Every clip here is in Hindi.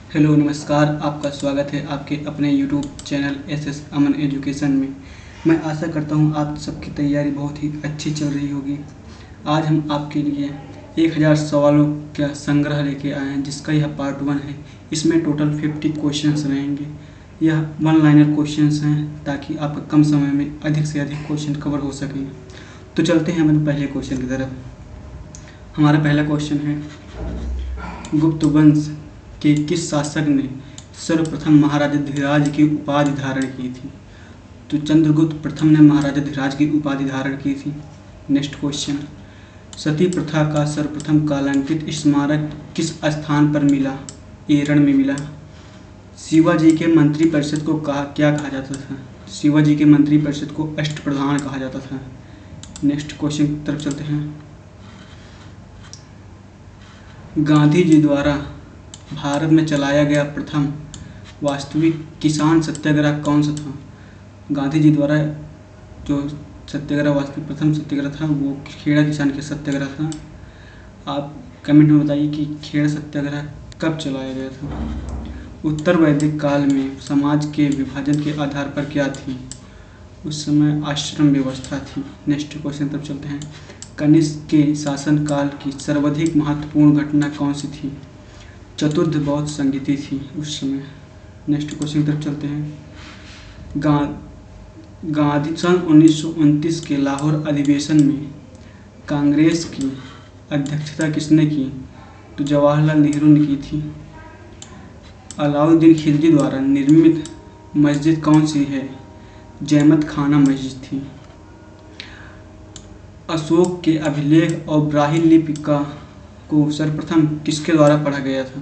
हेलो नमस्कार, आपका स्वागत है आपके अपने यूट्यूब चैनल एसएस अमन एजुकेशन में। मैं आशा करता हूँ आप सबकी तैयारी बहुत ही अच्छी चल रही होगी। आज हम आपके लिए 1000 सवालों का संग्रह लेके आए हैं, जिसका यह पार्ट 1 है। इसमें टोटल 50 क्वेश्चंस रहेंगे। यह वन लाइनर क्वेश्चंस हैं, ताकि आपका कम समय में अधिक से अधिक क्वेश्चन कवर हो सकें। तो चलते हैं हमारे पहले क्वेश्चन की तरफ। हमारा पहला क्वेश्चन है, गुप्त वंश के किस शासक ने सर्वप्रथम महाराजा धीराज की उपाधि धारण की थी? तो चंद्रगुप्त प्रथम ने महाराजा धीराज की उपाधि धारण की थी। नेक्स्ट क्वेश्चन, सती प्रथा का सर्वप्रथम कालांकित स्मारक किस स्थान पर मिला? एरण में मिला। शिवाजी के मंत्रिपरिषद को क्या कहा जाता था? शिवाजी के मंत्रिपरिषद को अष्टप्रधान कहा जाता था। नेक्स्ट क्वेश्चन की तरफ चलते हैं। गांधी जी द्वारा भारत में चलाया गया प्रथम वास्तविक किसान सत्याग्रह कौन सा था? गांधी जी द्वारा जो सत्याग्रह वास्तविक प्रथम सत्याग्रह था वो खेड़ा किसान के सत्याग्रह था। आप कमेंट में बताइए कि खेड़ा सत्याग्रह कब चलाया गया था। उत्तर वैदिक काल में समाज के विभाजन के आधार पर क्या थी? उस समय आश्रम व्यवस्था थी। नेक्स्ट क्वेश्चन तरफ चलते हैं। कनिष्क के शासनकाल की सर्वाधिक महत्वपूर्ण घटना कौन सी थी? चतुर्थ बौद्ध संगीति थी उस समय। नेक्स्ट क्वेश्चन की तरफ चलते हैं। गांधी सन 1929 के लाहौर अधिवेशन में कांग्रेस की अध्यक्षता किसने की? तो जवाहरलाल नेहरू ने की थी। अलाउद्दीन खिलजी द्वारा निर्मित मस्जिद कौन सी है? जहमत खाना मस्जिद थी। अशोक के अभिलेख और ब्राह्मी लिपि को सर्वप्रथम किसके द्वारा पढ़ा गया था?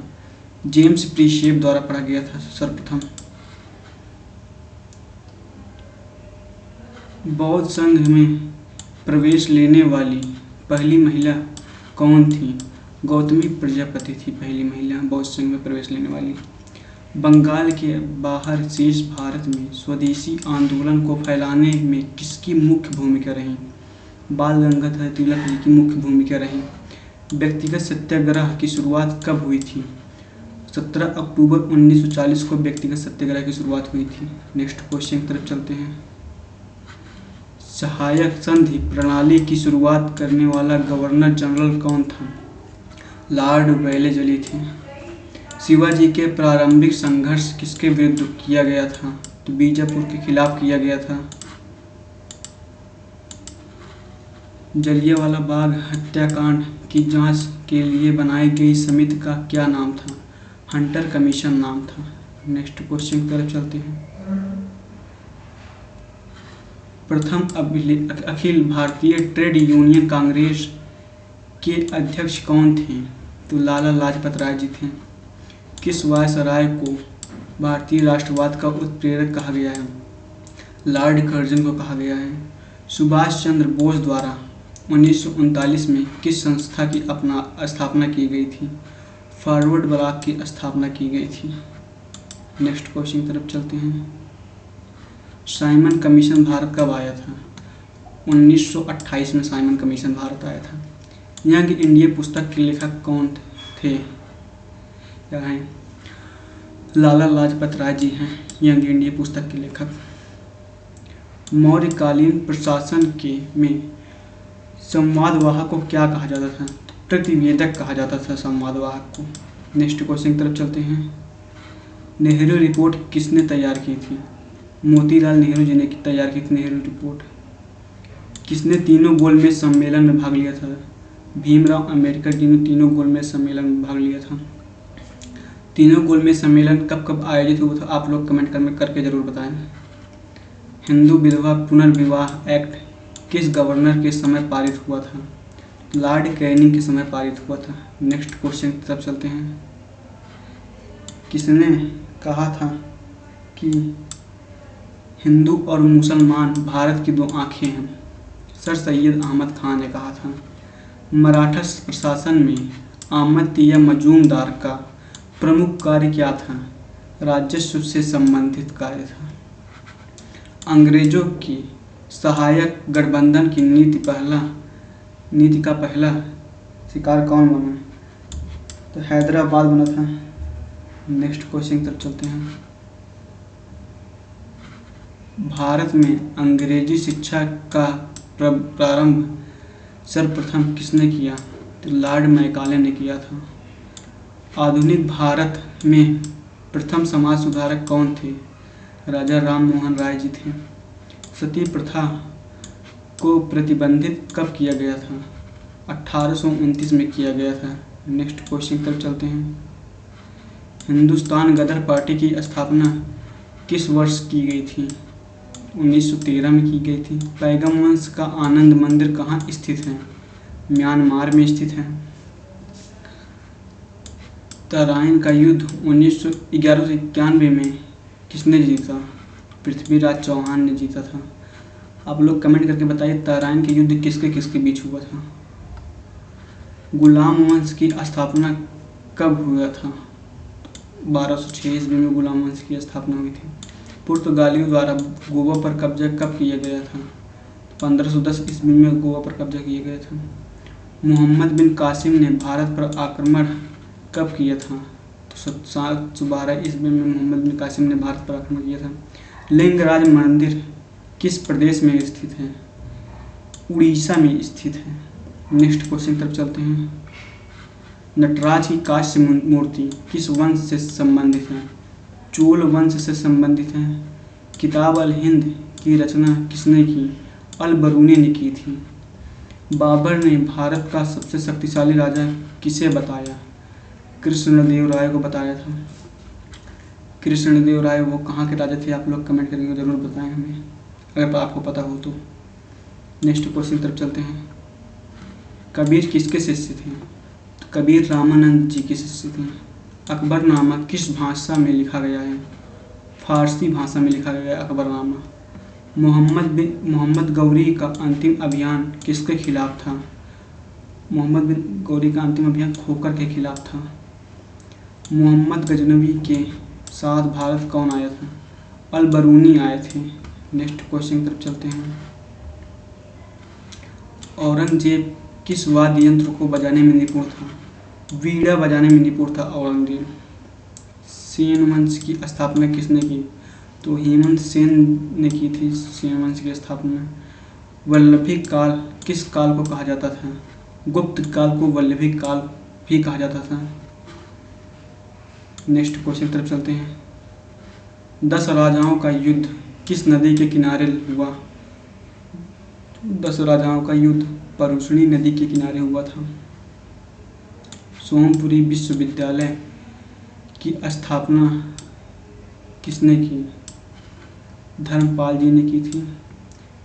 जेम्स प्रीशेप द्वारा पढ़ा गया था सर्वप्रथम। बौद्ध संघ में प्रवेश लेने वाली पहली महिला कौन थी? गौतमी प्रजापति थी पहली महिला बौद्ध संघ में प्रवेश लेने वाली। बंगाल के बाहर शेष भारत में स्वदेशी आंदोलन को फैलाने में किसकी मुख्य भूमिका रही? बाल गंगाधर तिलक जी की मुख्य भूमिका रही। व्यक्तिगत सत्याग्रह की शुरुआत कब हुई थी? 17 अक्टूबर 1940 को व्यक्तिगत सत्याग्रह की शुरुआत हुई थी। नेक्स्ट क्वेश्चन की तरफ चलते हैं। सहायक संधि प्रणाली की शुरुआत करने वाला गवर्नर जनरल कौन था? लॉर्ड वेलेस्ली थे। शिवाजी के प्रारंभिक संघर्ष किसके विरुद्ध किया गया था? तो बीजापुर के खिलाफ किया गया था। जलियांवाला बाग हत्याकांड की जांच के लिए बनाई गई समिति का क्या नाम था? हंटर कमीशन नाम था। नेक्स्ट क्वेश्चन की तरफ चलते हैं। प्रथम अखिल भारतीय ट्रेड यूनियन कांग्रेस के अध्यक्ष कौन थे? तो लाला लाजपत राय जी थे। किस वायसराय को भारतीय राष्ट्रवाद का उत्प्रेरक कहा गया है? लॉर्ड कर्जन को कहा गया है। सुभाष चंद्र बोस द्वारा 1939 में किस संस्था की स्थापना की गई थी? फॉरवर्ड ब्लॉक की स्थापना की गई थी। नेक्स्ट क्वेश्चन की तरफ चलते हैं। साइमन कमीशन भारत कब आया था? 1928 में साइमन कमीशन भारत आया था। यंग इंडिया पुस्तक के लेखक कौन थे? क्या हैं? लाला लाजपत राय जी हैं यंग इंडिया पुस्तक के लेखक। मौर्यकालीन प्रशासन में संवादवाहक को क्या कहा जाता था? प्रतिवेदक कहा जाता था संवादवाहक को। नेक्स्ट क्वेश्चन की तरफ चलते हैं। नेहरू रिपोर्ट किसने तैयार की थी? मोतीलाल नेहरू जी ने तैयार की थी नेहरू रिपोर्ट। किसने तीनों गोलमेज सम्मेलन में भाग लिया था? भीमराव अम्बेडकर जी ने तीनों गोलमेज सम्मेलन में भाग लिया था। तीनों गोलमेज सम्मेलन कब कब आयोजित हुआ था? आप लोग कमेंट करके जरूर बताएं। हिंदू विधवा पुनर्विवाह एक्ट किस गवर्नर के समय पारित हुआ था? लॉर्ड कैनिंग के समय पारित हुआ था। नेक्स्ट क्वेश्चन की तरफ चलते हैं। किसने कहा था कि हिंदू और मुसलमान भारत की दो आंखें हैं? सर सैयद अहमद खान ने कहा था। मराठा प्रशासन में अहमद मजूमदार का प्रमुख कार्य क्या था? राजस्व से संबंधित कार्य था। अंग्रेजों की सहायक गठबंधन की नीति का पहला शिकार कौन बना? तो हैदराबाद बना था। नेक्स्ट क्वेश्चन की तरफ चलते हैं। भारत में अंग्रेजी शिक्षा का प्रारंभ सर्वप्रथम किसने किया? तो लॉर्ड मैकाले ने किया था। आधुनिक भारत में प्रथम समाज सुधारक कौन थे? राजा राम मोहन राय जी थे। सती प्रथा को प्रतिबंधित कब किया गया था? 1829 में किया गया था। नेक्स्ट क्वेश्चन की तरफ चलते हैं। हिंदुस्तान गदर पार्टी की स्थापना किस वर्ष की गई थी? 1913 में की गई थी। पैगम वंश का आनंद मंदिर कहाँ स्थित है? म्यांमार में स्थित है। तराइन का युद्ध 1191 में किसने जीता? पृथ्वीराज चौहान ने जीता था। आप लोग कमेंट करके बताइए तराइन के युद्ध किसके किसके बीच हुआ था? गुलाम वंश की स्थापना कब हुआ था? 1206 ईस्वी में गुलाम वंश की स्थापना हुई थी। पुर्तगालियों द्वारा गोवा पर कब्जा कब किया गया था? 1510 ईस्वी में गोवा पर कब्जा किया गया था। मोहम्मद बिन कासिम ने भारत पर आक्रमण कब किया था? तो 712 ईस्वी में मोहम्मद बिन कासिम ने भारत पर आक्रमण किया था। लिंगराज मंदिर किस प्रदेश में स्थित है? उड़ीसा में स्थित है। नेक्स्ट क्वेश्चन की तरफ चलते हैं। नटराज की कांस्य मूर्ति किस वंश से संबंधित है? चोल वंश से संबंधित है। किताब अल हिंद की रचना किसने की? अल बरूनी ने की थी। बाबर ने भारत का सबसे शक्तिशाली राजा किसे बताया? कृष्णदेव राय को बताया था। कृष्णदेव राय वो कहाँ के राजा थे? आप लोग कमेंट करके जरूर बताएं हमें अगर आपको पता हो तो। नेक्स्ट क्वेश्चन की तरफ चलते हैं। कबीर किसके शिष्य थे? तो कबीर रामानंद जी के शिष्य थे। अकबरनामा किस भाषा में लिखा गया है? फारसी भाषा में लिखा गया है अकबरनामा। मोहम्मद गौरी का अंतिम अभियान किसके खिलाफ था? मोहम्मद बिन गौरी का अंतिम अभियान खोकर के खिलाफ था। मोहम्मद गजनवी के साथ भारत कौन आया था? अल बरूनी आए थे। नेक्स्ट क्वेश्चन की तरफ चलते हैं। औरंगजेब किस वाद्य यंत्र को बजाने में निपुण था? वीणा बजाने में निपुण था औरंगजेब। सेन वंश की स्थापना किसने की? तो हेमंत सेन ने की थी सेन वंश की स्थापना। वल्लभी काल किस काल को कहा जाता था? गुप्त काल को वल्लभी काल भी कहा जाता था। नेक्स्ट क्वेश्चन की तरफ चलते हैं। 10 राजाओं का युद्ध किस नदी के किनारे हुआ? 10 राजाओं का युद्ध परुष्णी नदी के किनारे हुआ था। सोमपुरी विश्वविद्यालय की स्थापना किसने की? धर्मपाल जी ने की थी।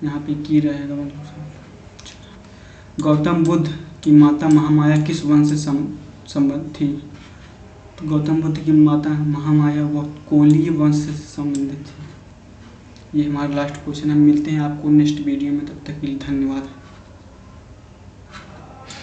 यहाँ पे की रहेगा मतलब। गौतम बुद्ध की माता महामाया किस वंश से संबंधित थी? तो गौतम बुद्ध की माता महामाया वो कोलीय वंश से संबंधित थी। ये हमारा लास्ट क्वेश्चन है। मिलते हैं आपको नेक्स्ट वीडियो में, तब तक के लिए धन्यवाद।